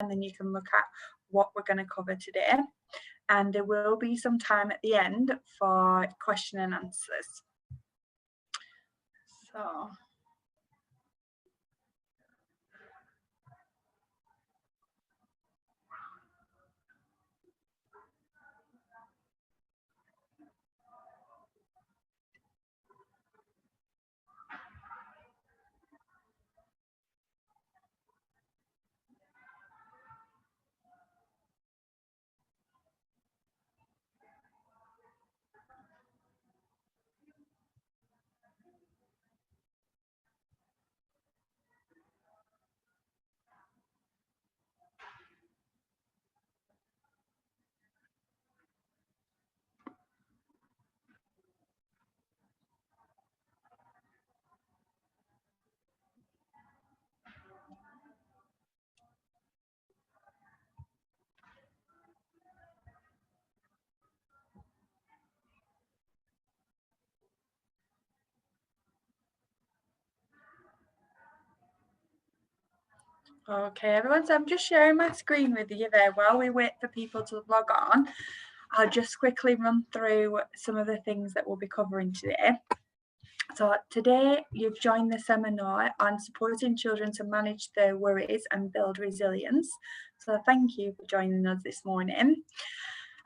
and then you can look at what we're going to cover today. And there will be some time at the end for question and answers. So okay, everyone, so I'm just sharing my screen with you there while we wait for people to log on. I'll just quickly run through some of the things that we'll be covering today. So today you've joined the seminar on supporting children to manage their worries and build resilience. So thank you for joining us this morning.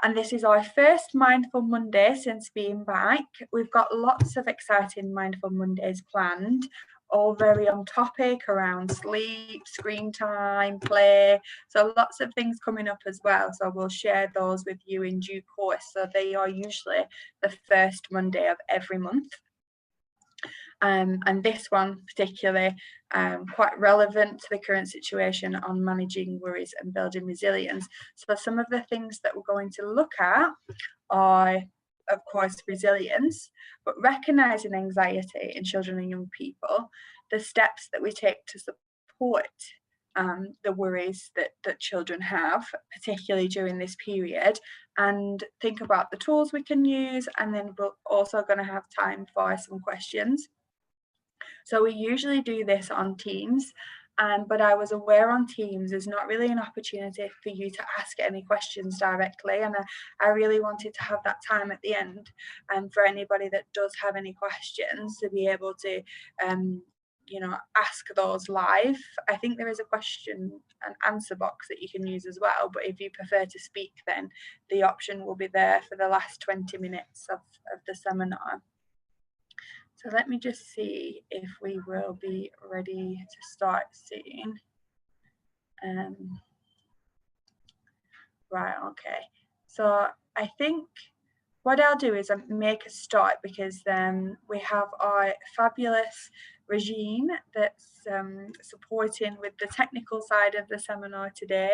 And this is our first Mindful Monday since being back. We've got lots of exciting Mindful Mondays planned, all very on topic around sleep, screen time, play. So lots of things coming up as well. So we'll share those with you in due course. So they are usually the first Monday of every month. And this one particularly quite relevant to the current situation on managing worries and building resilience. So some of the things that we're going to look at are, of course, resilience, but recognizing anxiety in children and young people, the steps that we take to support the worries that children have, particularly during this period, and think about the tools we can use. And then we're also going to have time for some questions. So we usually do this on Teams, but I was aware on Teams there's not really an opportunity for you to ask any questions directly, and I really wanted to have that time at the end for anybody that does have any questions to be able to ask those live. I think there is a question and answer box that you can use as well, but if you prefer to speak, then the option will be there for the last 20 minutes of the seminar. So let me just see if we will be ready to start soon. Right, okay. So I think what I'll do is make a start, because we have our fabulous Regine that's supporting with the technical side of the seminar today.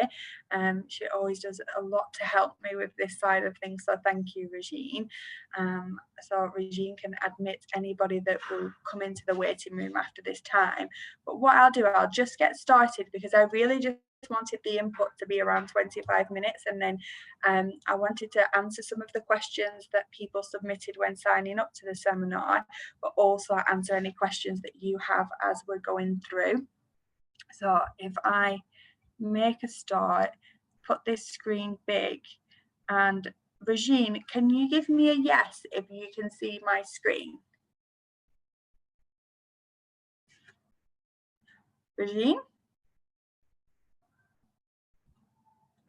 She always does a lot to help me with this side of things, so thank you, Regine. So Regine can admit anybody that will come into the waiting room after this time. But what I'll do, I'll just get started, because I really just wanted the input to be around 25 minutes, and then I wanted to answer some of the questions that people submitted when signing up to the seminar, but also answer any questions that you have as we're going through. So if I make a start, put this screen big, and Regine, can you give me a yes if you can see my screen? Regine?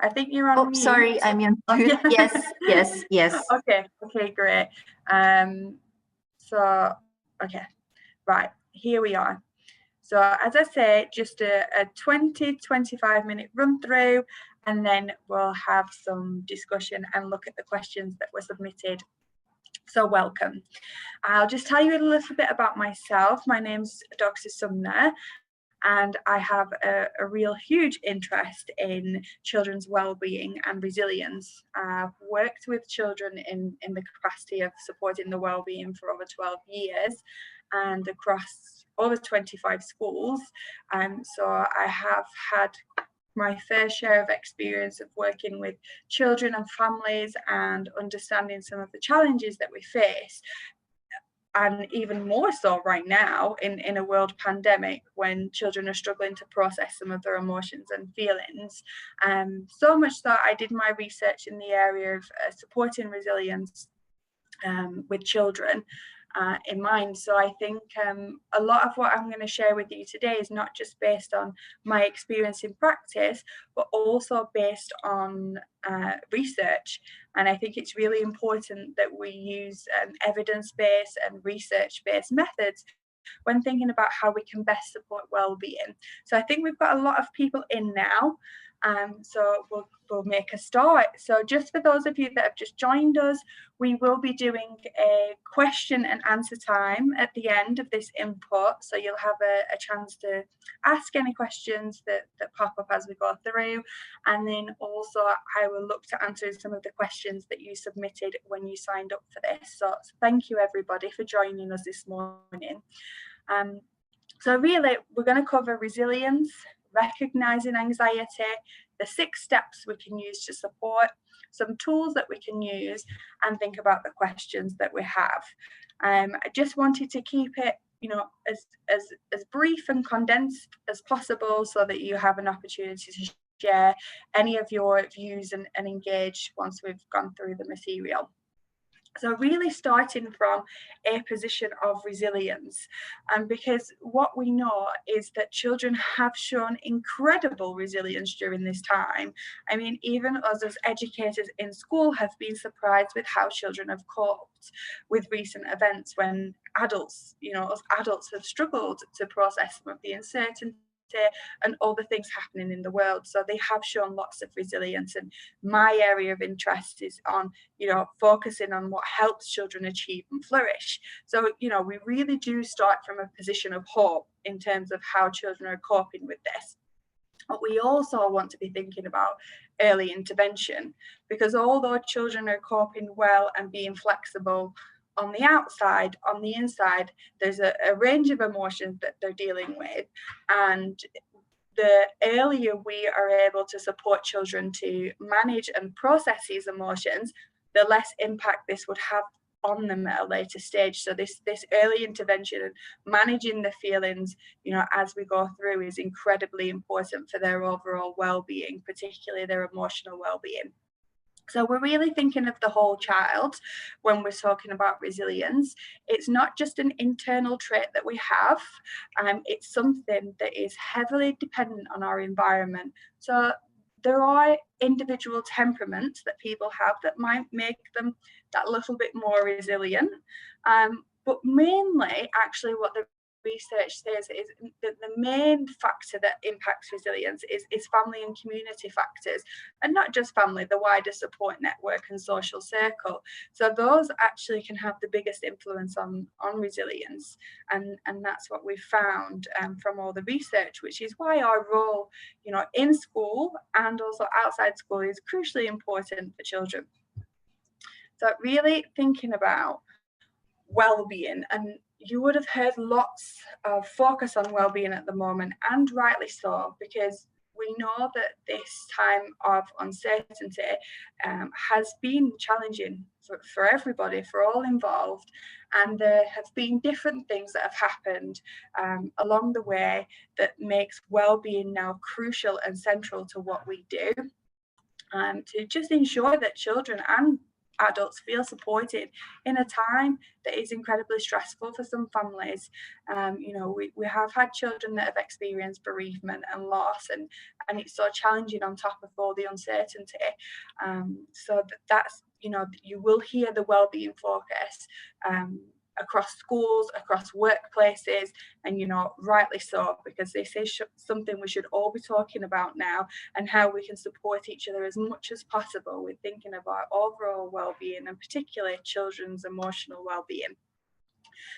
I think you're on mute. Sorry, I'm on mute. Yes. Okay, great. So, okay, right, here we are. So as I say, just a 20-25 minute run through, and then we'll have some discussion and look at the questions that were submitted. So welcome. I'll just tell you a little bit about myself. My name's Dr. Sumner, and I have a real huge interest in children's well-being and resilience. I've worked with children in the capacity of supporting the well-being for over 12 years and across over 25 schools. So I have had my fair share of experience of working with children and families and understanding some of the challenges that we face. and even more so right now in a world pandemic when children are struggling to process some of their emotions and feelings. So much that I did my research in the area of supporting resilience with children in mind. So I think a lot of what I'm going to share with you today is not just based on my experience in practice, but also based on research. And I think it's really important that we use evidence-based and research-based methods when thinking about how we can best support well-being. So I think we've got a lot of people in now. So we'll make a start. So just for those of you that have just joined us, we will be doing a question and answer time at the end of this input. So you'll have a chance to ask any questions that pop up as we go through. And then also I will look to answer some of the questions that you submitted when you signed up for this. So thank you everybody for joining us this morning. So really, we're going to cover resilience, recognizing anxiety, the 6 steps we can use to support, some tools that we can use, and think about the questions that we have. I just wanted to keep it, as brief and condensed as possible so that you have an opportunity to share any of your views and engage once we've gone through the material. So really starting from a position of resilience, because what we know is that children have shown incredible resilience during this time. I mean, even us as educators in school have been surprised with how children have coped with recent events when adults, us adults have struggled to process some of the uncertainty and all the things happening in the world. So they have shown lots of resilience, and my area of interest is on focusing on what helps children achieve and flourish. So we really do start from a position of hope in terms of how children are coping with this. But we also want to be thinking about early intervention, because although children are coping well and being flexible on the outside, on the inside, there's a range of emotions that they're dealing with. And the earlier we are able to support children to manage and process these emotions, the less impact this would have on them at a later stage. So this early intervention and managing the feelings, as we go through is incredibly important for their overall well-being, particularly their emotional well-being. So we're really thinking of the whole child when we're talking about resilience. It's not just an internal trait that we have, it's something that is heavily dependent on our environment. So there are individual temperaments that people have that might make them that little bit more resilient. But mainly, actually, what the research says is that the main factor that impacts resilience is family and community factors, and not just family, the wider support network and social circle. So those actually can have the biggest influence on resilience, and that's what we've found from all the research, which is why our role in school and also outside school is crucially important for children. So really thinking about well-being, and you would have heard lots of focus on well-being at the moment, and rightly so, because we know that this time of uncertainty has been challenging for everybody, for all involved, and there have been different things that have happened along the way that makes well-being now crucial and central to what we do, to just ensure that children and adults feel supported in a time that is incredibly stressful for some families. We have had children that have experienced bereavement and loss, and it's so challenging on top of all the uncertainty. So that's you will hear the well-being focus across schools, across workplaces, and rightly so, because this is something we should all be talking about now, and how we can support each other as much as possible with thinking about overall well-being, and particularly children's emotional well-being.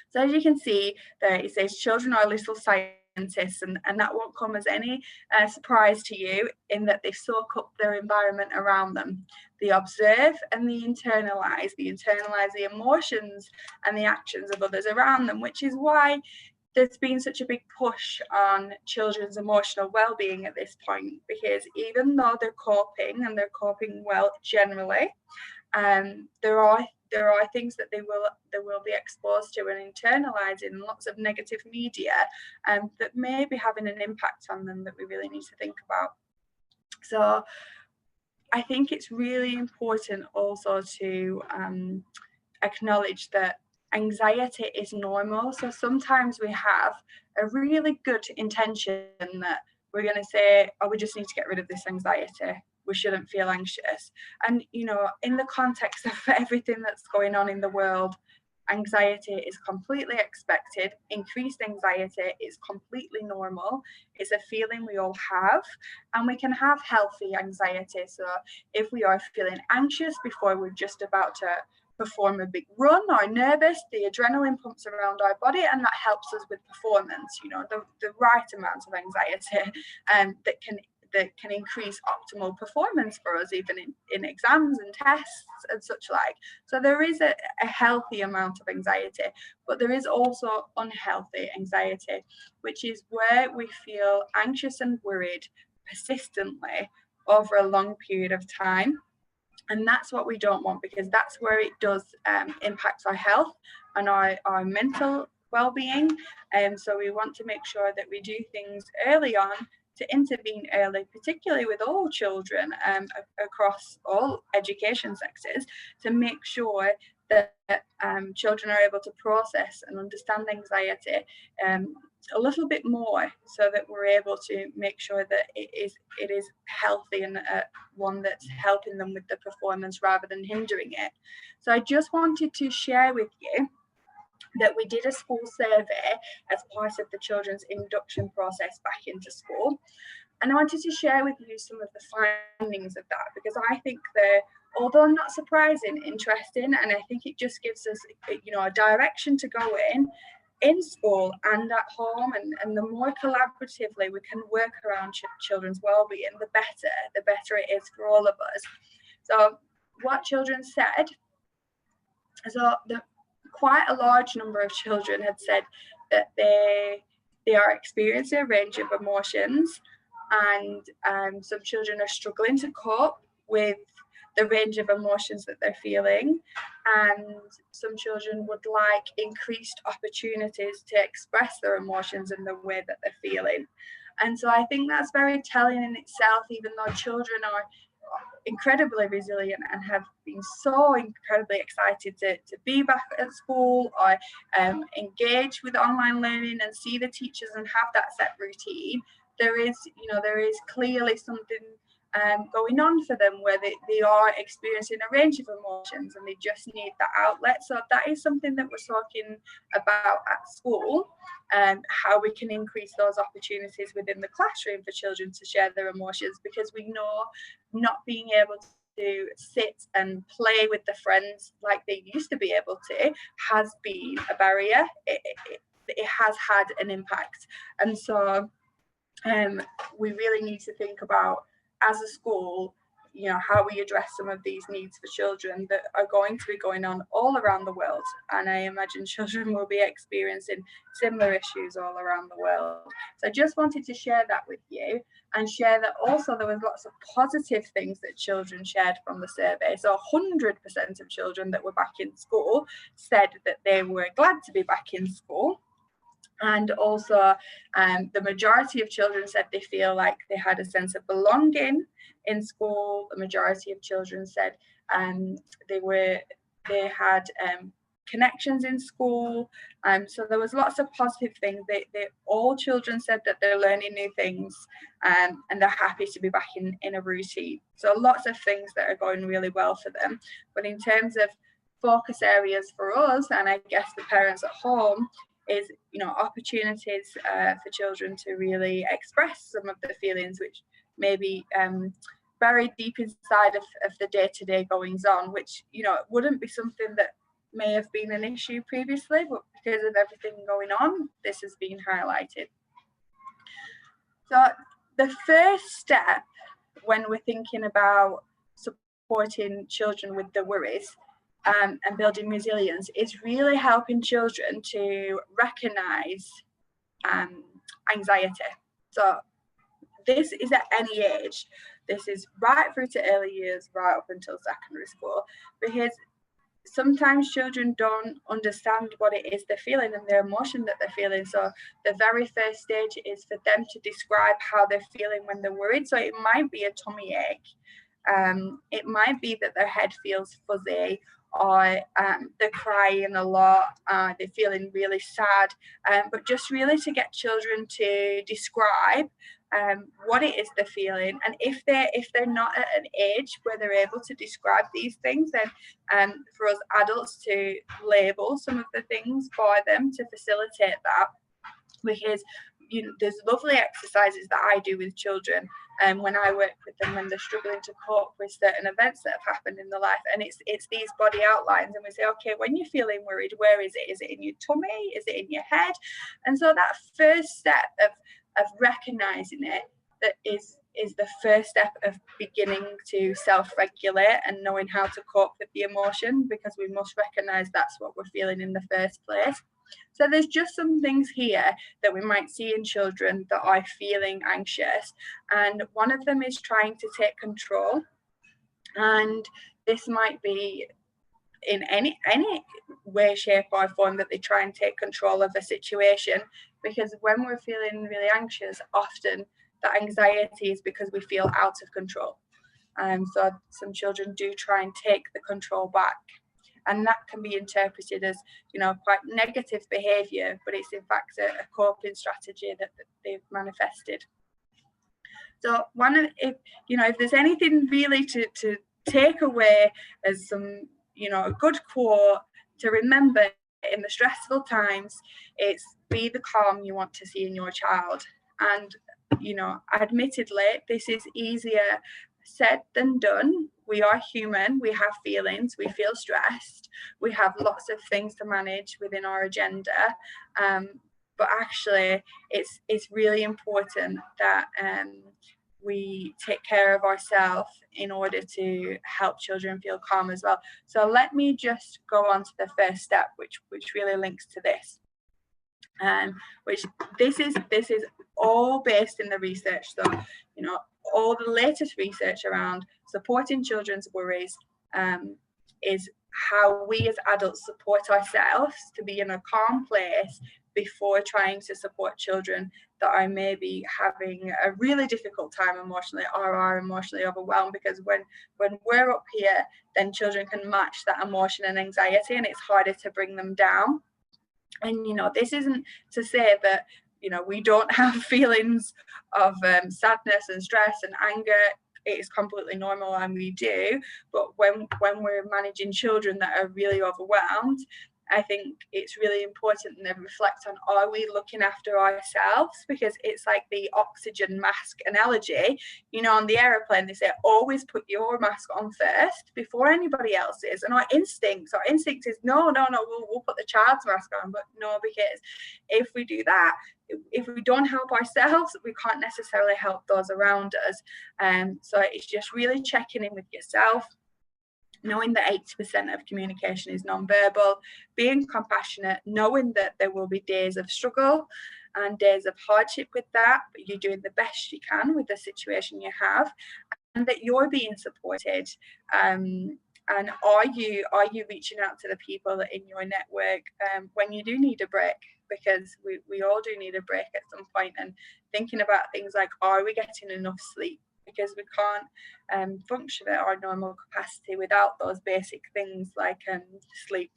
So as you can see there, it says children are little scientists, and that won't come as any surprise to you, in that they soak up their environment around them. They observe and they internalize the emotions and the actions of others around them, which is why there's been such a big push on children's emotional well-being at this point, because even though they're coping, and they're coping well generally, there are things that they will be exposed to and internalizing, lots of negative media that may be having an impact on them that we really need to think about. So I think it's really important also to acknowledge that anxiety is normal. So sometimes we have a really good intention that we're going to say, oh, we just need to get rid of this anxiety. We shouldn't feel anxious. And, you know, in the context of everything that's going on in the world, anxiety is completely expected. Increased anxiety is completely normal. It's a feeling we all have, and we can have healthy anxiety. So if we are feeling anxious before we're just about to perform a big run or nervous, the adrenaline pumps around our body, and that helps us with performance. You know, the right amount of anxiety that can increase optimal performance for us, even in exams and tests and such like. So there is a healthy amount of anxiety, but there is also unhealthy anxiety, which is where we feel anxious and worried persistently over a long period of time. And that's what we don't want, because that's where it does impact our health and our mental well-being. So we want to make sure that we do things early on to intervene early, particularly with all children across all education sectors, to make sure that children are able to process and understand anxiety a little bit more, so that we're able to make sure that it is healthy and one that's helping them with the performance rather than hindering it. So I just wanted to share with you that we did a school survey as part of the children's induction process back into school. And I wanted to share with you some of the findings of that, because I think they're, although not surprising, interesting, and I think it just gives us, you know, a direction to go in school and at home, and the more collaboratively we can work around children's well-being, the better it is for all of us. So what children said, so quite a large number of children had said that they are experiencing a range of emotions, and some children are struggling to cope with the range of emotions that they're feeling, and some children would like increased opportunities to express their emotions in the way that they're feeling. And so I think that's very telling in itself, even though children are incredibly resilient and have been so incredibly excited to be back at school, or engage with online learning and see the teachers and have that set routine. There is clearly something going on for them where they are experiencing a range of emotions and they just need that outlet. So that is something that we're talking about at school, and how we can increase those opportunities within the classroom for children to share their emotions, because we know not being able to sit and play with the friends like they used to be able to has been a barrier. It has had an impact. And so we really need to think about, as a school, you know, how we address some of these needs for children that are going to be going on all around the world. And I imagine children will be experiencing similar issues all around the world. So I just wanted to share that with you, and share that also there was lots of positive things that children shared from the survey. So 100% of children that were back in school said that they were glad to be back in school. And also the majority of children said they feel like they had a sense of belonging in school. The majority of children said they had connections in school. So there was lots of positive things. All children said that they're learning new things, and they're happy to be back in a routine. So lots of things that are going really well for them. But in terms of focus areas for us, and I guess the parents at home, is, you know, opportunities for children to really express some of the feelings which may be buried deep inside of the day-to-day goings on, which, you know, wouldn't be something that may have been an issue previously, but because of everything going on, this has been highlighted. So the first step when we're thinking about supporting children with their worries and building resilience is really helping children to recognize anxiety. So this is at any age. this is right through to early years, right up until secondary school, because sometimes children don't understand what it is they're feeling and their emotion that they're feeling. So the very first stage is for them to describe how they're feeling when they're worried. So it might be a tummy ache. It might be that their head feels fuzzy, or they're crying a lot, they're feeling really sad, but just really to get children to describe what it is they're feeling. And if they're not at an age where they're able to describe these things, then for us adults to label some of the things for them to facilitate that, because there's lovely exercises that I do with children when I work with them when they're struggling to cope with certain events that have happened in their life, and it's these body outlines, and we say, okay, when you're feeling worried, where is it? Is it in your tummy? Is it in your head? And so that first step of recognizing it, that is the first step of beginning to self-regulate and knowing how to cope with the emotion, because we must recognize that's what we're feeling in the first place. So there's just some things here that we might see in children that are feeling anxious, and one of them is trying to take control. And this might be in any way, shape or form that they try and take control of a situation, because when we're feeling really anxious, often that anxiety is because we feel out of control. So some children do try and take the control back, and that can be interpreted as quite negative behavior, but it's in fact a coping strategy that they've manifested. So if there's anything really to take away as some a good quote to remember in the stressful times, it's be the calm you want to see in your child. And admittedly, this is easier said than done. We are human, we have feelings, we feel stressed, we have lots of things to manage within our agenda, but actually it's really important that we take care of ourselves in order to help children feel calm as well. So let me just go on to the first step, which really links to this, which this is all based in the research. So all the latest research around supporting children's worries is how we as adults support ourselves to be in a calm place before trying to support children that are maybe having a really difficult time emotionally or are emotionally overwhelmed. Because when we're up here, then children can match that emotion and anxiety, and it's harder to bring them down. And this isn't to say that we don't have feelings of sadness and stress and anger. It is completely normal, and we do. But when we're managing children that are really overwhelmed, I think it's really important to reflect on, are we looking after ourselves? Because it's like the oxygen mask analogy. On the aeroplane, they say, always put your mask on first before anybody else's. And our instinct is, no, we'll put the child's mask on. But no, because if we do that, if we don't help ourselves, we can't necessarily help those around us. So it's just really checking in with yourself, knowing that 80% of communication is nonverbal, being compassionate, knowing that there will be days of struggle and days of hardship with that, but you're doing the best you can with the situation you have, and that you're being supported. And are you reaching out to the people in your network when you do need a break? Because we all do need a break at some point, and thinking about things like, are we getting enough sleep? Because we can't function at our normal capacity without those basic things like sleep.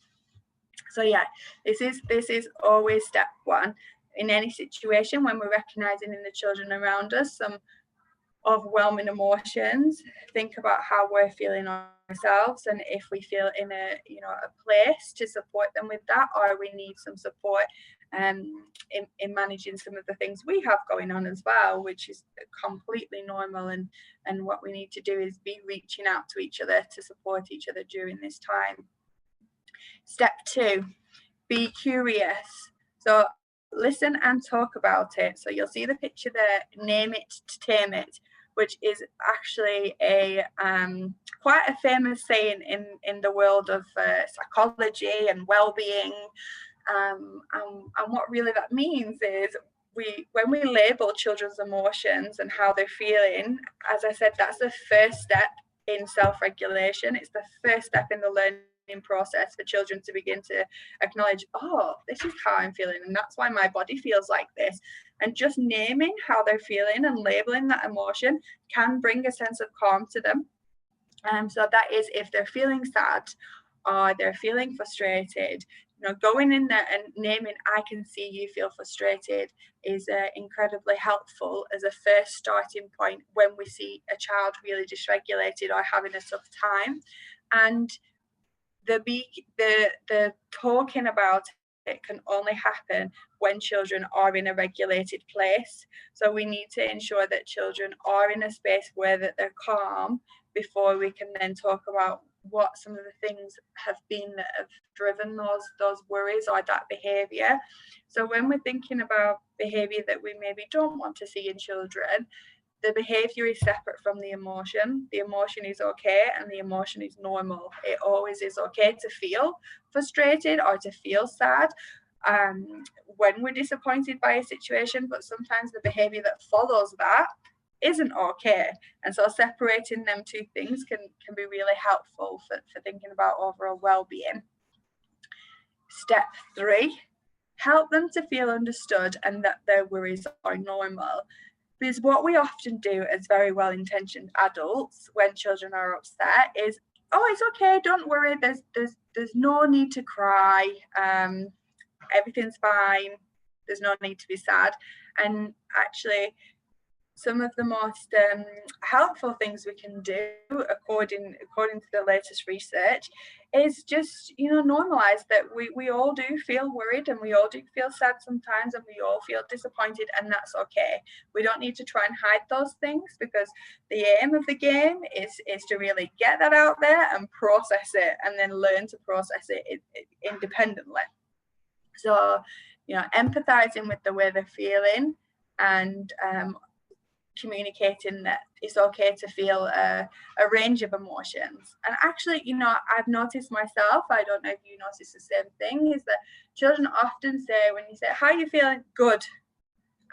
So yeah, this is always step one in any situation when we're recognizing in the children around us some overwhelming emotions. Think about how we're feeling ourselves, and if we feel in a place to support them with that, or we need some support in managing some of the things we have going on as well, which is completely normal. And what we need to do is be reaching out to each other to support each other during this time. Step 2, be curious. So listen and talk about it. So you'll see the picture there, name it to tame it, which is actually a quite a famous saying in the world of psychology and well-being. And what really that means is when we label children's emotions and how they're feeling, as I said, that's the first step in self-regulation. It's the first step in the learning process for children to begin to acknowledge, oh, this is how I'm feeling, and that's why my body feels like this. And just naming how they're feeling and labeling that emotion can bring a sense of calm to them. So that is if they're feeling sad or they're feeling frustrated, going in there and naming, I can see you feel frustrated, is incredibly helpful as a first starting point when we see a child really dysregulated or having a tough time. And the talking about it can only happen when children are in a regulated place. So we need to ensure that children are in a space where that they're calm before we can then talk about what some of the things have been that have driven those worries or that behavior. So when we're thinking about behavior that we maybe don't want to see in children, the behavior is separate from the emotion. The emotion is okay and the emotion is normal. It always is okay to feel frustrated or to feel sad when we're disappointed by a situation, but sometimes the behavior that follows that isn't okay. And so separating them two things can be really helpful for thinking about overall well-being. Step 3, help them to feel understood and that their worries are normal. Because what we often do as very well-intentioned adults when children are upset is, oh, it's okay, don't worry, there's no need to cry, everything's fine, there's no need to be sad. And actually, some of the most helpful things we can do, according to the latest research, is just normalize that we all do feel worried and we all do feel sad sometimes and we all feel disappointed, and that's okay. We don't need to try and hide those things, because the aim of the game is to really get that out there and process it, and then learn to process it independently. So empathizing with the way they're feeling and communicating that it's okay to feel a range of emotions. And actually, I've noticed myself, I don't know if you notice the same thing, is that children often say, when you say, how are you feeling? Good.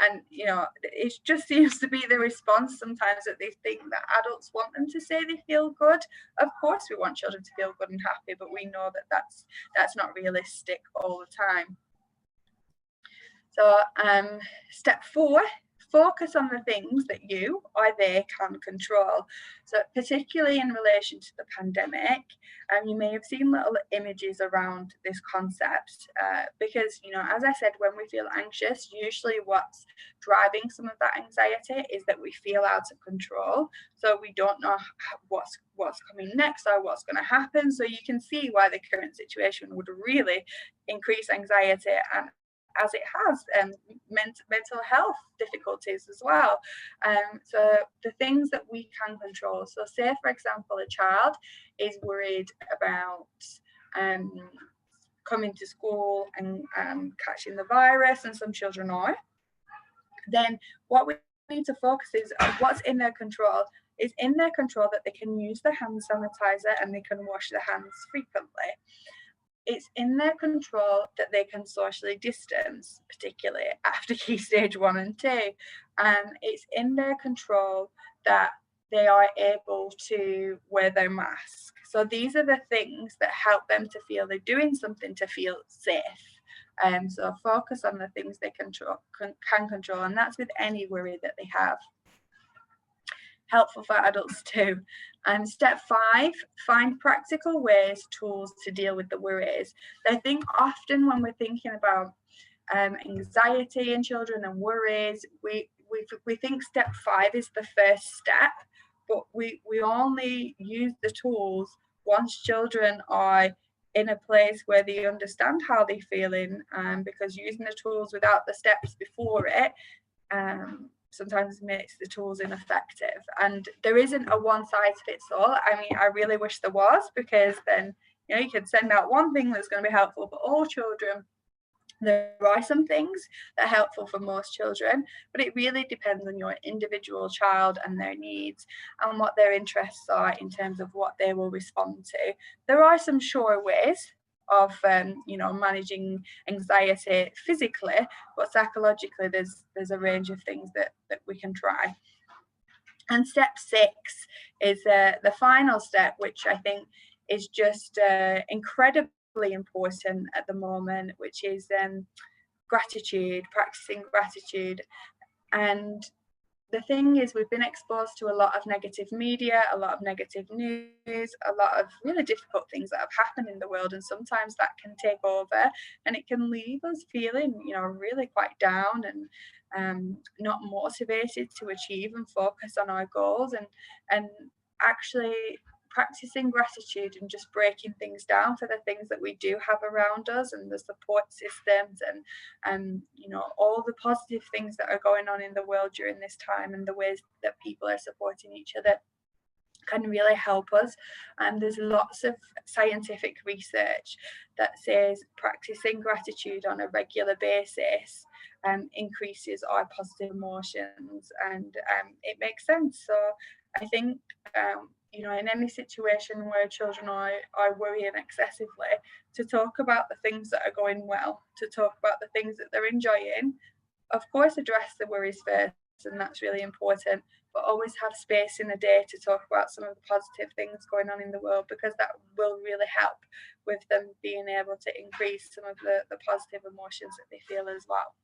And it just seems to be the response sometimes, that they think that adults want them to say they feel good. Of course we want children to feel good and happy, but we know that that's not realistic all the time. So step 4, focus on the things that you or they can control. So particularly in relation to the pandemic, you may have seen little images around this concept, because, as I said, when we feel anxious, usually what's driving some of that anxiety is that we feel out of control. So we don't know what's coming next or what's going to happen. So you can see why the current situation would really increase anxiety, and as it has mental health difficulties as well. So the things that we can control. So say, for example, a child is worried about coming to school and catching the virus, and some children are. Then what we need to focus is on what's in their control. It's in their control that they can use the hand sanitizer and they can wash their hands frequently. It's in their control that they can socially distance, particularly after key stage 1 and 2. It's in their control that they are able to wear their mask. So these are the things that help them to feel they're doing something to feel safe. So focus on the things they can control, and that's with any worry that they have. Helpful for adults too. And step 5, find practical ways, tools to deal with the worries. I think often when we're thinking about anxiety in children and worries, we think step 5 is the first step, but we only use the tools once children are in a place where they understand how they're feeling, because using the tools without the steps before it sometimes makes the tools ineffective. And there isn't a one size fits all. I mean, I really wish there was, because then you can send out one thing that's going to be helpful for all children. There are some things that are helpful for most children, but it really depends on your individual child and their needs and what their interests are in terms of what they will respond to. There are some sure ways of managing anxiety physically, but psychologically there's a range of things that we can try. And step 6 is the final step, which I think is just incredibly important at the moment, which is gratitude, practicing gratitude. And the thing is, we've been exposed to a lot of negative media, a lot of negative news, a lot of really difficult things that have happened in the world, and sometimes that can take over and it can leave us feeling, really quite down and not motivated to achieve and focus on our goals. And actually practicing gratitude and just breaking things down for the things that we do have around us and the support systems and all the positive things that are going on in the world during this time and the ways that people are supporting each other can really help us. And there's lots of scientific research that says practicing gratitude on a regular basis increases our positive emotions, and it makes sense. So I think in any situation where children are worrying excessively, to talk about the things that are going well, to talk about the things that they're enjoying, of course address the worries first, and that's really important, but always have space in the day to talk about some of the positive things going on in the world, because that will really help with them being able to increase some of the positive emotions that they feel as well.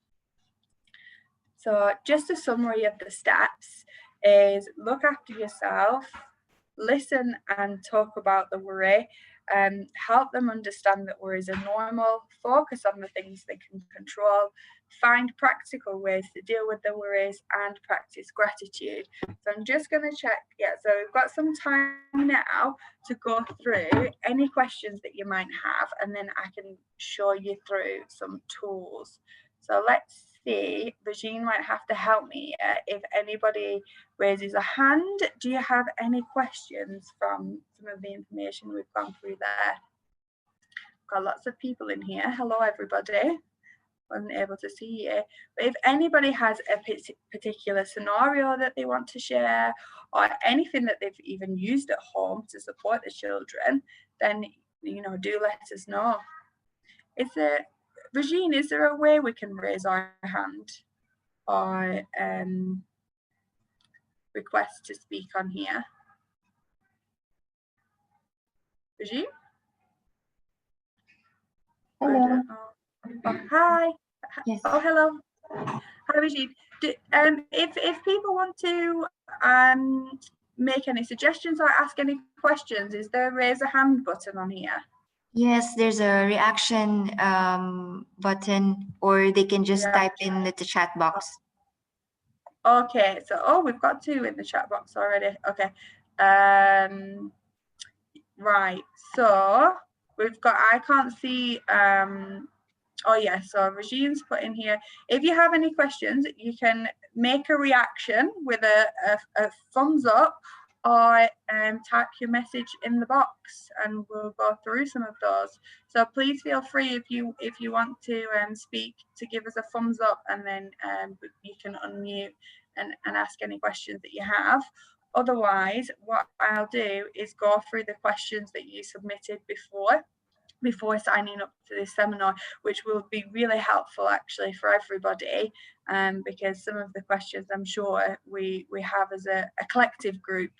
So just a summary of the steps is look after yourself, listen and talk about the worry, help them understand that worries are normal, focus on the things they can control, find practical ways to deal with the worries, and practice gratitude. So I'm just going to check. So we've got some time now to go through any questions that you might have, and then I can show you through some tools. So let's see, Regine might have to help me if anybody raises a hand. Do you have any questions from some of the information we've gone through there? Got lots of people in here. Hello, everybody. Wasn't able to see you. But if anybody has a particular scenario that they want to share, or anything that they've even used at home to support the children, then do let us know. Regine, is there a way we can raise our hand or request to speak on here? Regine? Hello. Oh, hi. Yes. Oh, hello. Hi, Regine. If people want to make any suggestions or ask any questions, is there a raise a hand button on here? Yes, there's a reaction button, or they can just type in the chat box. Okay, so we've got 2 in the chat box already. Okay. Right, so we've got, I can't see, so Regine's put in here, if you have any questions, you can make a reaction with a thumbs up, or type your message in the box and we'll go through some of those. So please feel free, if you want to speak, to give us a thumbs up, and then you can unmute and ask any questions that you have. Otherwise, what I'll do is go through the questions that you submitted before signing up to this seminar, which will be really helpful actually for everybody, because some of the questions I'm sure we have as a collective group,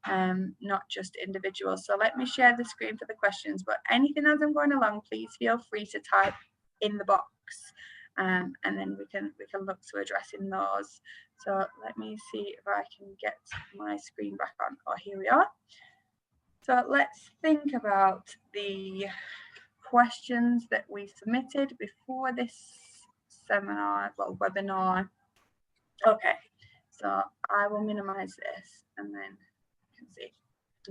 not just individuals. So let me share the screen for the questions, but anything as I'm going along, please feel free to type in the box, and then we can look to addressing those. So let me see if I can get my screen back on. Oh, here we are. So let's think about the questions that we submitted before this webinar. Okay, so I will minimize this and then you can see.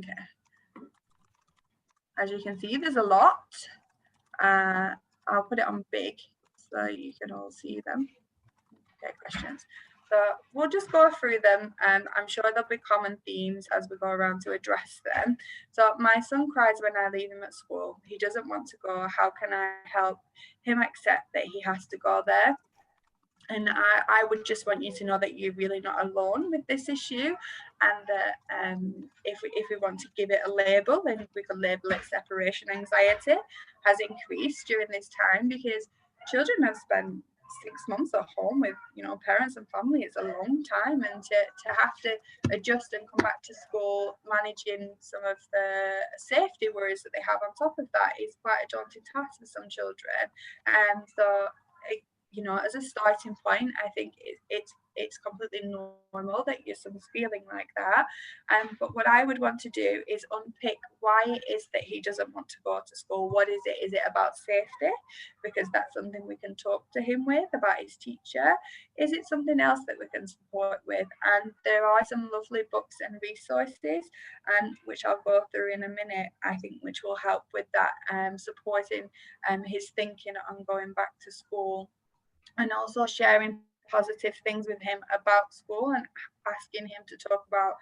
Okay, as you can see, there's a lot. I'll put it on big so you can all see them. Okay, questions. So we'll just go through them, and I'm sure there'll be common themes as we go around to address them. So my son cries when I leave him at school. He doesn't want to go. How can I help him accept that he has to go there? And I would just want you to know that you're really not alone with this issue, and that if we want to give it a label, then we could label it separation anxiety has increased during this time, because children have spent 6 months at home with parents and family. It's a long time, and to have to adjust and come back to school managing some of the safety worries that they have on top of that is quite a daunting task for some children. And so as a starting point, I think it's completely normal that your son's feeling like that. But what I would want to do is unpick why it is that he doesn't want to go to school. What is it? Is it about safety? Because that's something we can talk to him with about his teacher. Is it something else that we can support with? And there are some lovely books and resources, which I'll go through in a minute, I think, which will help with that, supporting his thinking on going back to school, and also sharing positive things with him about school and asking him to talk about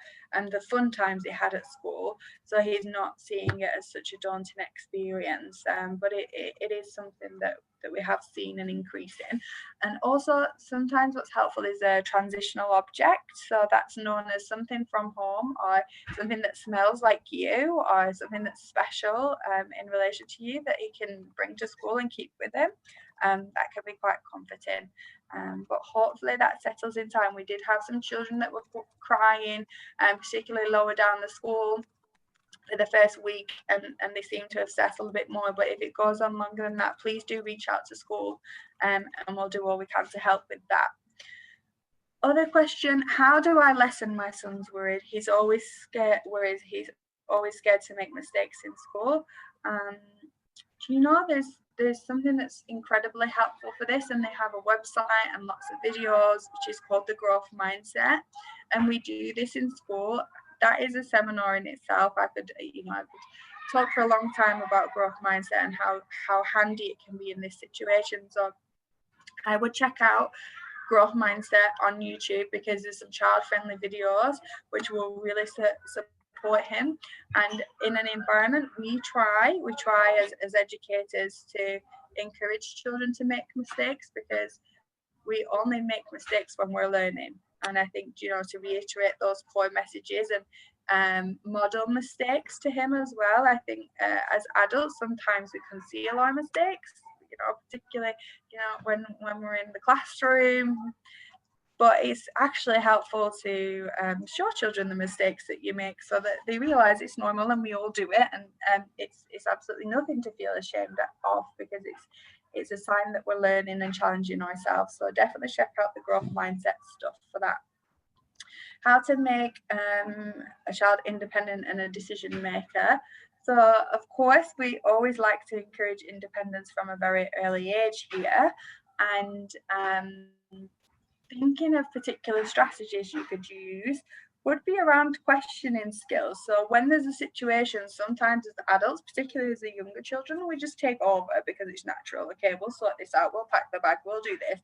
the fun times he had at school, so he's not seeing it as such a daunting experience. But it is something that we have seen an increase in. And also sometimes what's helpful is a transitional object, so that's known as something from home, or something that smells like you, or something that's special in relation to you that he can bring to school and keep with him. That can be quite comforting. But hopefully that settles in time. We did have some children that were crying, particularly lower down the school for the first week, and they seem to have settled a bit more. But if it goes on longer than that, please do reach out to school, and we'll do all we can to help with that. Other question: how do I lessen my son's worried? He's always scared. He's always scared to make mistakes in school. Do you know there's something that's incredibly helpful for this, and they have a website and lots of videos, which is called the Growth Mindset, and we do this in school. That is a seminar in itself. I could talk for a long time about growth mindset and how handy it can be in this situation. So I would check out Growth Mindset on YouTube, because there's some child-friendly videos which will really support him. And in an environment, we try as educators to encourage children to make mistakes, because we only make mistakes when we're learning. And I think, to reiterate those core messages and model mistakes to him as well. I think as adults, sometimes we conceal our mistakes, particularly, when we're in the classroom. But it's actually helpful to show children the mistakes that you make, so that they realize it's normal and we all do it, and it's absolutely nothing to feel ashamed of, because it's a sign that we're learning and challenging ourselves. So definitely check out the growth mindset stuff for that. How to make a child independent and a decision maker. So of course we always like to encourage independence from a very early age here, and thinking of particular strategies you could use would be around questioning skills. So when there's a situation, sometimes as adults, particularly as the younger children, we just take over because it's natural. Okay, we'll sort this out, we'll pack the bag, we'll do this.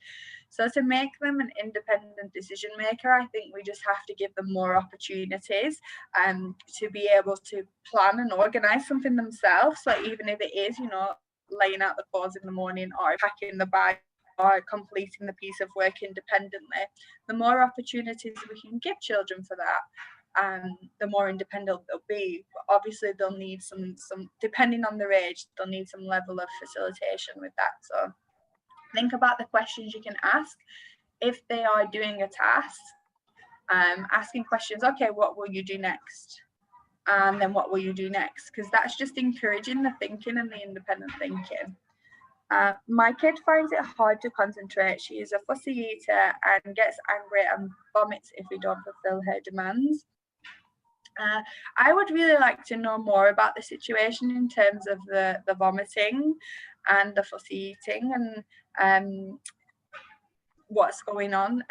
So to make them an independent decision maker, I think we just have to give them more opportunities to be able to plan and organize something themselves. So even if it is, laying out the clothes in the morning, or packing the bag, or completing the piece of work independently, the more opportunities we can give children for that, the more independent they'll be. But obviously they'll need some, depending on their age, they'll need some level of facilitation with that. So think about the questions you can ask if they are doing a task, asking questions. Okay, what will you do next? And then what will you do next? Because that's just encouraging the thinking and the independent thinking. My kid finds it hard to concentrate. She is a fussy eater and gets angry and vomits if we don't fulfill her demands. I would really like to know more about the situation in terms of the vomiting and the fussy eating, and what's going on,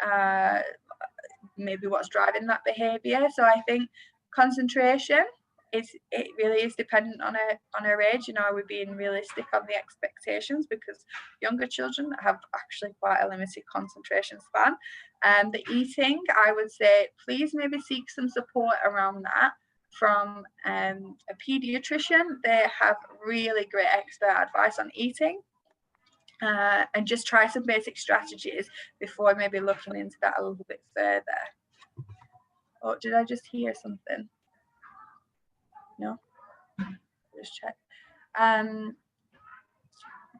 maybe what's driving that behaviour. So I think concentration, it really is dependent on her age. Are we being realistic on the expectations, because younger children have actually quite a limited concentration span. And the eating, I would say please maybe seek some support around that from a pediatrician. They have really great expert advice on eating. and just try some basic strategies before maybe looking into that a little bit further. Oh, did I just hear something? No? Just check.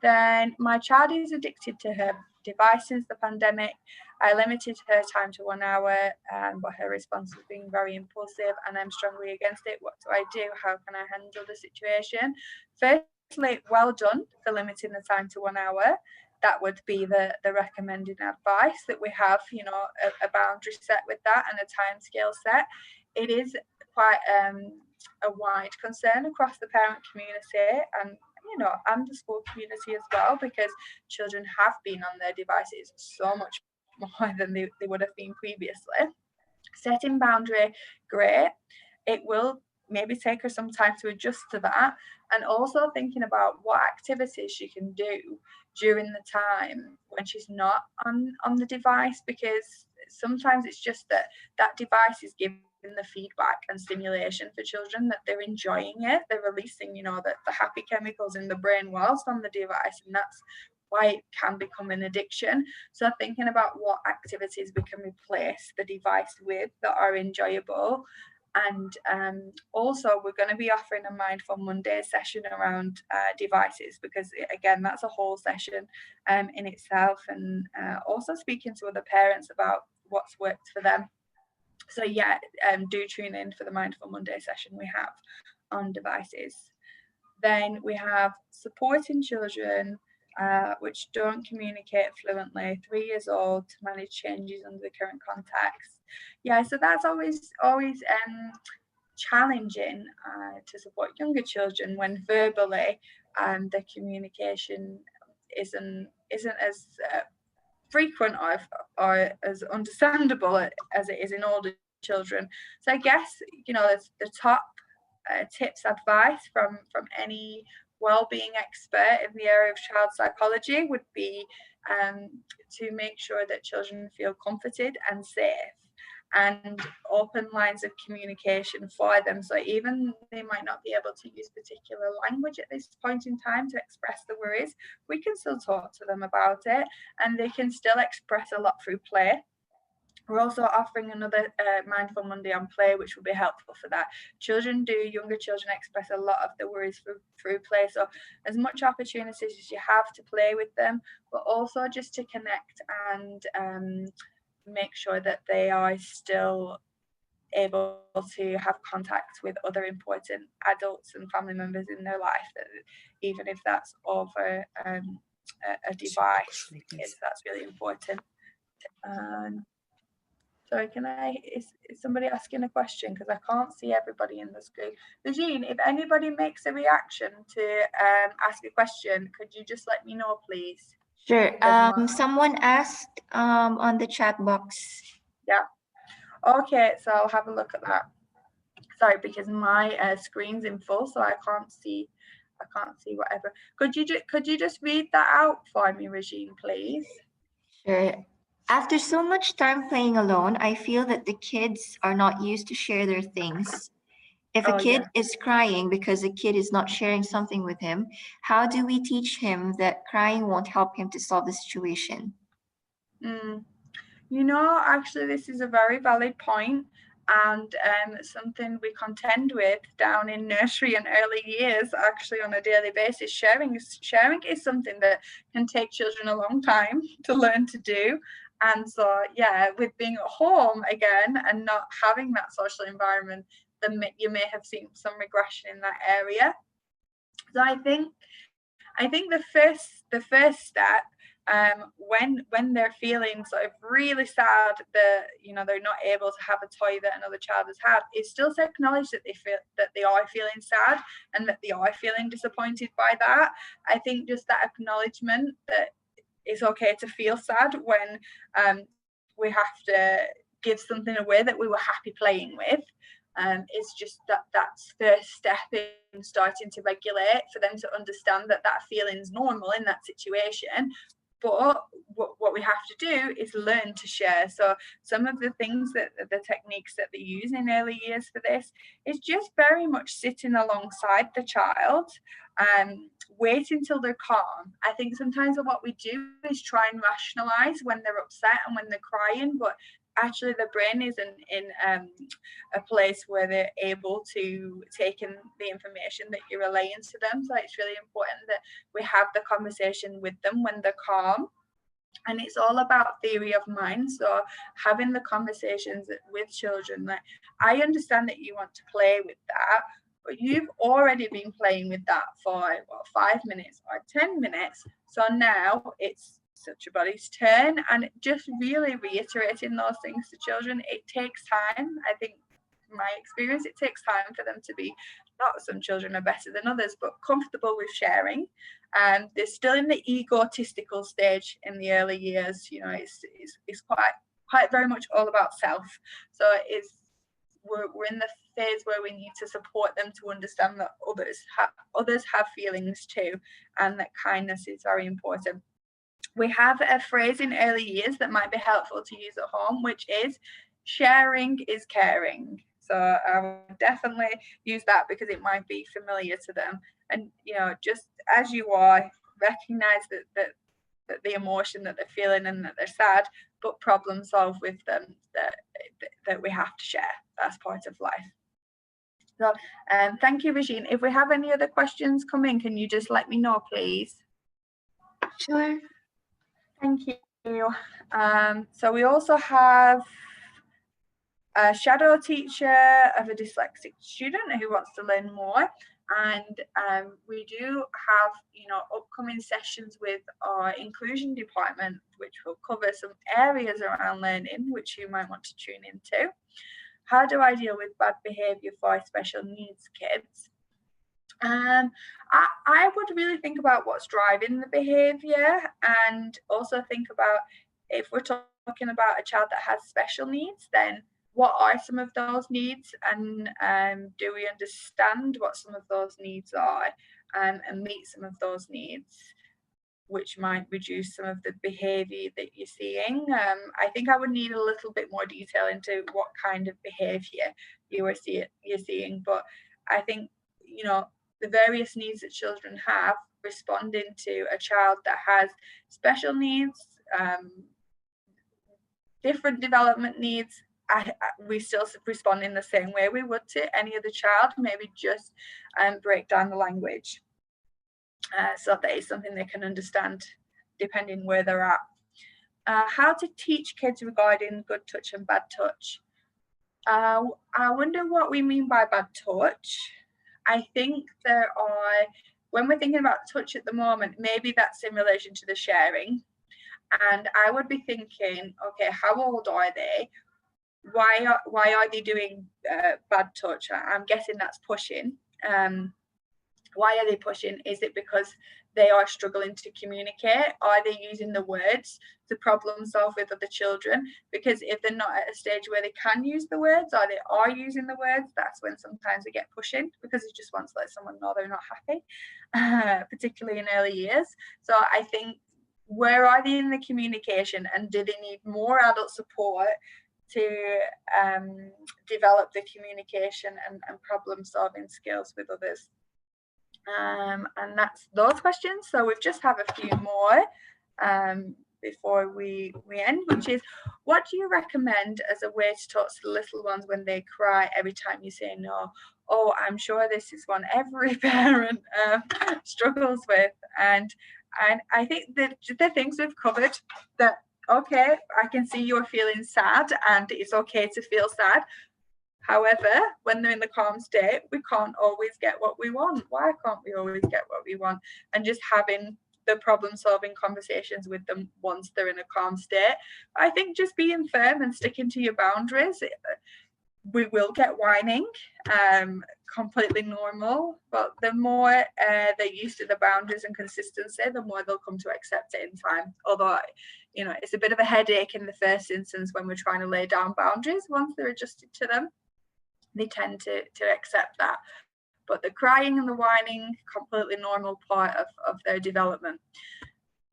Then my child is addicted to her device since the pandemic. I limited her time to 1 hour, but her response has been very impulsive and I'm strongly against it. What do I do? How can I handle the situation? Firstly, well done for limiting the time to 1 hour. That would be the recommended advice, that we have, you know, a boundary set with that and a time scale set. It is quite a wide concern across the parent community and, you know, and the school community as well, because children have been on their devices so much more than they would have been previously. Setting boundary, great. It will maybe take her some time to adjust to that, and also thinking about what activities she can do during the time when she's not on the device, because sometimes it's just that device is giving the feedback and stimulation for children, that they're enjoying it, they're releasing, you know, the happy chemicals in the brain whilst on the device, and that's why it can become an addiction. So thinking about what activities we can replace the device with that are enjoyable. And also we're going to be offering a Mindful Monday session around devices, because again, that's a whole session in itself, and also speaking to other parents about what's worked for them. So yeah, do tune in for the Mindful Monday session we have on devices. Then we have supporting children which don't communicate fluently, 3 years old, to manage changes under the current context. Yeah, so that's always challenging to support younger children when verbally the communication isn't as frequent or as understandable as it is in older children. So I guess, you know, the top tips, advice from any well-being expert in the area of child psychology would be to make sure that children feel comforted and safe, and open lines of communication for them. So even they might not be able to use particular language at this point in time to express the worries, we can still talk to them about it, and they can still express a lot through play. We're also offering another Mindful Monday on play, which will be helpful for that. Younger children express a lot of their worries through play. So as much opportunities as you have to play with them, but also just to connect and make sure that they are still able to have contact with other important adults and family members in their life, even if that's over a device, that's really important. Sorry, is somebody asking a question? Because I can't see everybody in the screen. Regine, if anybody makes a reaction to ask a question, could you just let me know, please? Sure. Someone asked on the chat box. Yeah. Okay, so I'll have a look at that. Sorry, because my screen's in full, so I can't see whatever. Could you just read that out for me, Regine, please? Sure. After so much time playing alone, I feel that the kids are not used to share their things. If a kid is crying because a kid is not sharing something with him, how do we teach him that crying won't help him to solve the situation? You know, actually, this is a very valid point, and something we contend with down in nursery and early years, actually on a daily basis. Sharing is something that can take children a long time to learn to do. And so, yeah, with being at home again and not having that social environment, then you may have seen some regression in that area. So I think the first step, when they're feeling sort of really sad that, you know, they're not able to have a toy that another child has had, is still to acknowledge that they are feeling sad and that they are feeling disappointed by that. I think just that acknowledgement that it's okay to feel sad when we have to give something away that we were happy playing with. It's just that's first step in starting to regulate, for them to understand that feeling's normal in that situation, but what we have to do is learn to share. So some of the things that the techniques that they use in early years for this is just very much sitting alongside the child and wait until they're calm. I think sometimes what we do is try and rationalize when they're upset and when they're crying, but actually the brain isn't in a place where they're able to take in the information that you're relaying to them. So it's really important that we have the conversation with them when they're calm. And it's all about theory of mind. So having the conversations with children, like, I understand that you want to play with that, but you've already been playing with that for 5 minutes or 10 minutes. So now it's such a body's turn, and just really reiterating those things to children. It takes time. I think, in my experience, it takes time for them to be, not some children are better than others, but comfortable with sharing. And they're still in the egotistical stage in the early years. You know, it's quite very much all about self. So we're in the phase where we need to support them to understand that others have feelings too, and that kindness is very important. We have a phrase in early years that might be helpful to use at home, which is sharing is caring. So I would definitely use that because it might be familiar to them. And, you know, just as you are, recognize that the emotion that they're feeling and that they're sad, but problem solve with them, that we have to share. That's part of life. So thank you, Regine. If we have any other questions come in, can you just let me know, please? Sure. Thank you. So we also have a shadow teacher of a dyslexic student who wants to learn more. And we do have, you know, upcoming sessions with our inclusion department, which will cover some areas around learning, which you might want to tune into. How do I deal with bad behavior for special needs kids? I would really think about what's driving the behavior, and also think about, if we're talking about a child that has special needs, then what are some of those needs, and do we understand what some of those needs are, and meet some of those needs, which might reduce some of the behavior that you're seeing. I think I would need a little bit more detail into what kind of behavior you're seeing, but I think, you know, the various needs that children have, responding to a child that has special needs, different development needs, we still respond in the same way we would to any other child, maybe just break down the language. So that is something they can understand depending where they're at. How to teach kids regarding good touch and bad touch. I wonder what we mean by bad touch. I think there are, when we're thinking about touch at the moment, maybe that's in relation to the sharing. And I would be thinking, okay, how old are they? Why are they doing bad touch? I'm guessing that's pushing. Why are they pushing? Is it because they are struggling to communicate? Are they using the words to problem solve with other children? Because if they're not at a stage where they can use the words, or they are using the words, that's when sometimes they get pushing, because they just want to let someone know they're not happy, particularly in early years. So I think, where are they in the communication, and do they need more adult support to develop the communication and problem solving skills with others? And that's those questions. So we just have a few more before we end, which is, what do you recommend as a way to talk to the little ones when they cry every time you say no? Oh, I'm sure this is one every parent struggles with. And I think that the things we've covered, that, okay, I can see you're feeling sad, and it's okay to feel sad. However, when they're in the calm state, we can't always get what we want. Why can't we always get what we want? And just having the problem solving conversations with them once they're in a calm state. I think just being firm and sticking to your boundaries. We will get whining, completely normal, but the more they're used to the boundaries and consistency, the more they'll come to accept it in time. Although, you know, it's a bit of a headache in the first instance when we're trying to lay down boundaries. Once they're adjusted to them, they tend to accept that. But the crying and the whining, completely normal part of their development.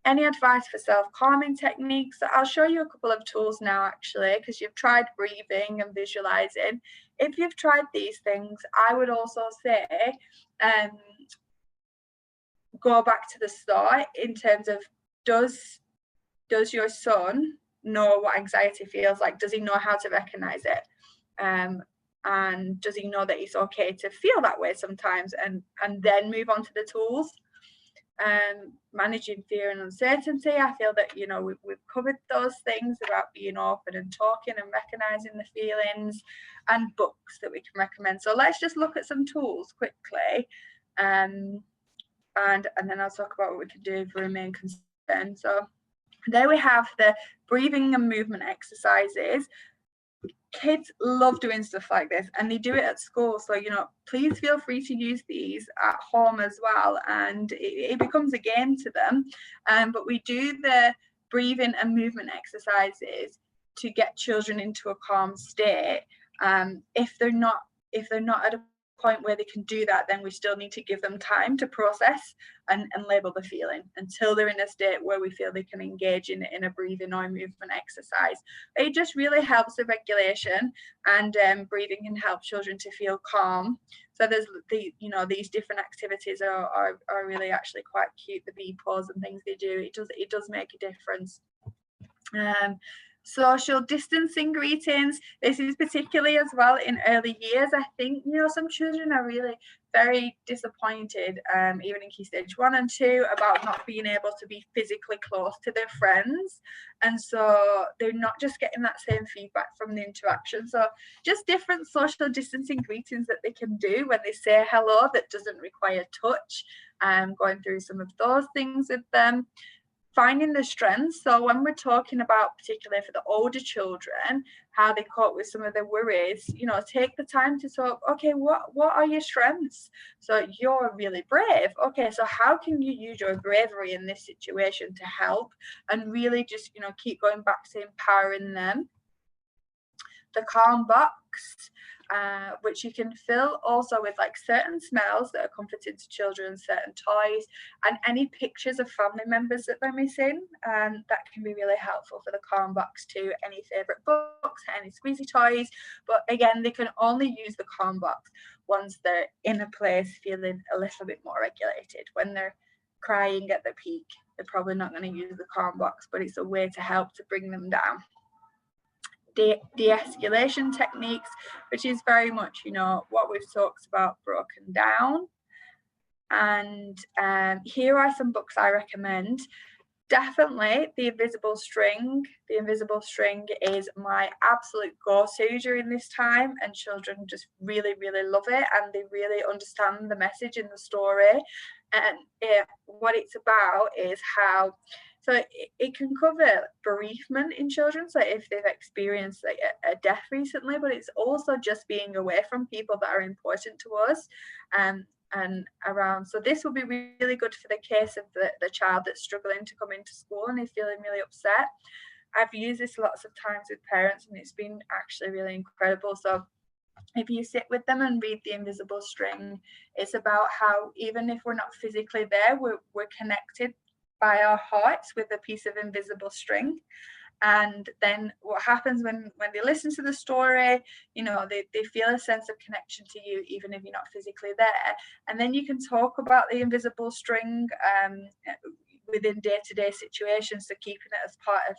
Any advice for self-calming techniques? I'll show you a couple of tools now, actually, because you've tried breathing and visualizing. If you've tried these things, I would also say go back to the start in terms of, does your son know what anxiety feels like? Does he know how to recognize it? And does he know that it's okay to feel that way sometimes, and then move on to the tools? Managing fear and uncertainty, I feel that, you know, we've covered those things about being open and talking and recognizing the feelings, and books that we can recommend. So let's just look at some tools quickly, and then I'll talk about what we can do if we remain concerned. So there we have the breathing and movement exercises. Kids love doing stuff like this, and they do it at school. So, you know, please feel free to use these at home as well, and it becomes a game to them. But we do the breathing and movement exercises to get children into a calm state. If they're not at a point where they can do that, then we still need to give them time to process and label the feeling until they're in a state where we feel they can engage in a breathing or movement exercise. It just really helps the regulation, and breathing can help children to feel calm. So there's these different activities are really actually quite cute. The bee pause and things they do, it does make a difference. Social distancing greetings. This is particularly as well in early years. I think, you know, some children are really very disappointed, even in Key Stage 1 and 2, about not being able to be physically close to their friends. And so they're not just getting that same feedback from the interaction. So just different social distancing greetings that they can do when they say hello that doesn't require touch, going through some of those things with them. Finding the strengths. So when we're talking about, particularly for the older children, how they cope with some of their worries, you know, take the time to talk, okay, what are your strengths? So you're really brave. Okay, so how can you use your bravery in this situation to help? And really just, you know, keep going back to empowering them. The calm box, which you can fill also with like certain smells that are comforting to children, certain toys, and any pictures of family members that they're missing. That can be really helpful for the calm box too. Any favorite books, any squeezy toys. But again, they can only use the calm box once they're in a place feeling a little bit more regulated. When they're crying at the peak, they're probably not going to use the calm box, but it's a way to help to bring them down. De-escalation techniques, which is very much, you know, what we've talked about broken down. And here are some books I recommend. Definitely The Invisible String. The Invisible String is my absolute go-to during this time, and children just really, really love it, and they really understand the message in the story. And what it's about is how, so it can cover bereavement in children, so if they've experienced like a death recently, but it's also just being away from people that are important to us, and around. So this will be really good for the case of the child that's struggling to come into school and is feeling really upset. I've used this lots of times with parents, and it's been actually really incredible. So if you sit with them and read The Invisible String, it's about how even if we're not physically there, we're connected by our hearts with a piece of invisible string. And then what happens when they listen to the story, you know, they feel a sense of connection to you, even if you're not physically there. And then you can talk about the invisible string within day-to-day situations, so keeping it as part of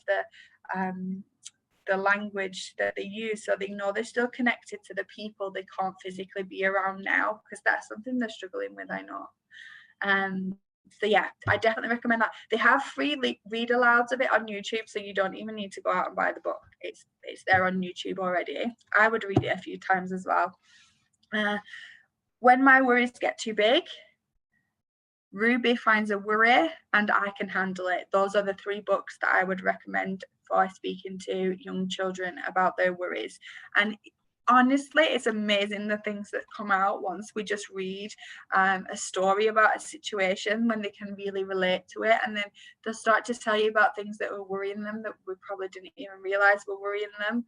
the language that they use, so they know they're still connected to the people they can't physically be around now, because that's something they're struggling with, I know. So yeah, I definitely recommend that. They have free read alouds of it on YouTube, so you don't even need to go out and buy the book. It's there on YouTube already. I would read it a few times as well. When My Worries Get Too Big, Ruby Finds a Worry, and I Can Handle It. Those are the 3 books that I would recommend for speaking to young children about their worries. And honestly, it's amazing the things that come out once we just read a story about a situation, when they can really relate to it, and then they'll start to tell you about things that were worrying them that we probably didn't even realize were worrying them.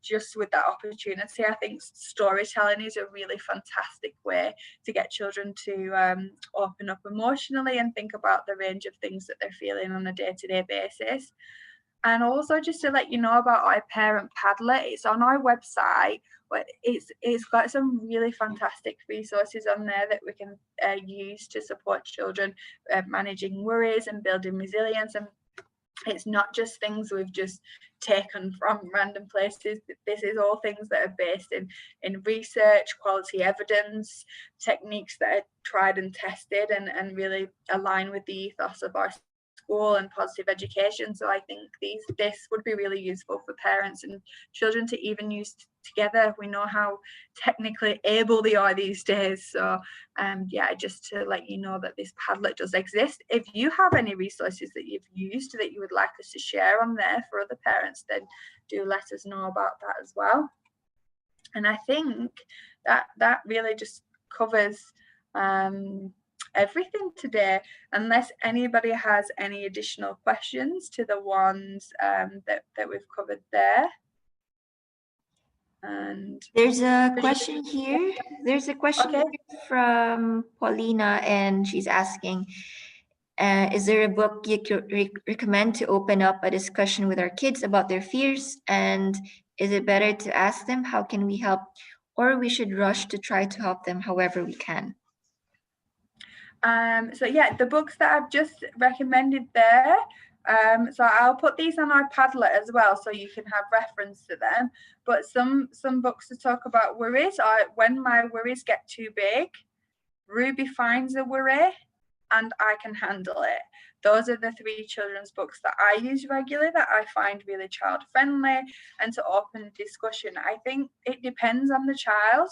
Just with that opportunity, I think storytelling is a really fantastic way to get children to open up emotionally and think about the range of things that they're feeling on a day-to-day basis. And also, just to let you know about our parent Padlet, it's on our website, but it's got some really fantastic resources on there that we can use to support children managing worries and building resilience. And it's not just things we've just taken from random places. This is all things that are based in research, quality evidence, techniques that are tried and tested, and really align with the ethos of our school and positive education. So I think this would be really useful for parents and children to even use together. We know how technically able they are these days. So yeah, just to let you know that this Padlet does exist. If you have any resources that you've used that you would like us to share on there for other parents, then do let us know about that as well. And I think that really just covers everything today, unless anybody has any additional questions to the ones that we've covered there. And there's a question here. There's a question okay. here from Paulina, and she's asking, is there a book you could recommend to open up a discussion with our kids about their fears? And is it better to ask them, how can we help? Or we should rush to try to help them however we can? So yeah, the books that I've just recommended there, so I'll put these on our Padlet as well, so you can have reference to them. But some books to talk about worries are When My Worries Get Too Big, Ruby Finds a Worry, and I Can Handle It. Those are the 3 children's books that I use regularly, that I find really child friendly and to open discussion. I think it depends on the child,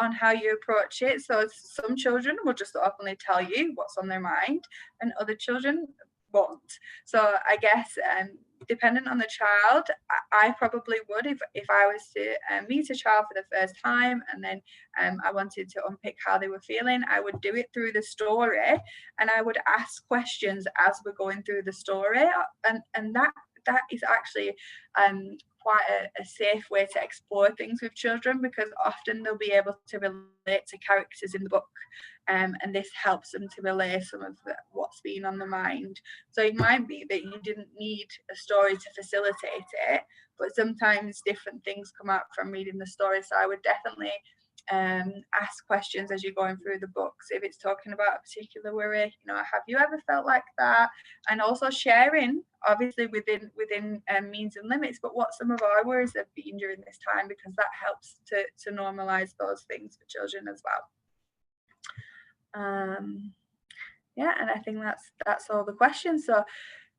on how you approach it. So some children will just openly tell you what's on their mind, and other children won't. So I guess dependent on the child, I probably would, if I was to meet a child for the first time, and then I wanted to unpick how they were feeling, I would do it through the story, and I would ask questions as we're going through the story, and that is actually quite a safe way to explore things with children, because often they'll be able to relate to characters in the book, and this helps them to relay some of what's been on the mind. So it might be that you didn't need a story to facilitate it, but sometimes different things come out from reading the story. So I would definitely ask questions as you're going through the books. If it's talking about a particular worry, have you ever felt like that? And also sharing, obviously within means and limits, but what some of our worries have been during this time, because that helps to normalize those things for children as well. Yeah, and I think that's all the questions. So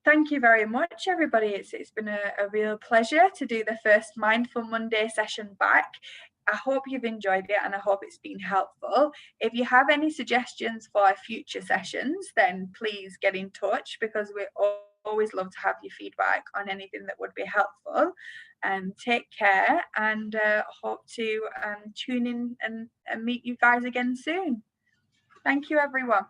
thank you very much, everybody. It's been a real pleasure to do the first Mindful Monday session back. I hope you've enjoyed it, and I hope it's been helpful. If you have any suggestions for future sessions, then please get in touch, because we always love to have your feedback on anything that would be helpful. Take care, and hope to tune in and meet you guys again soon. Thank you, everyone.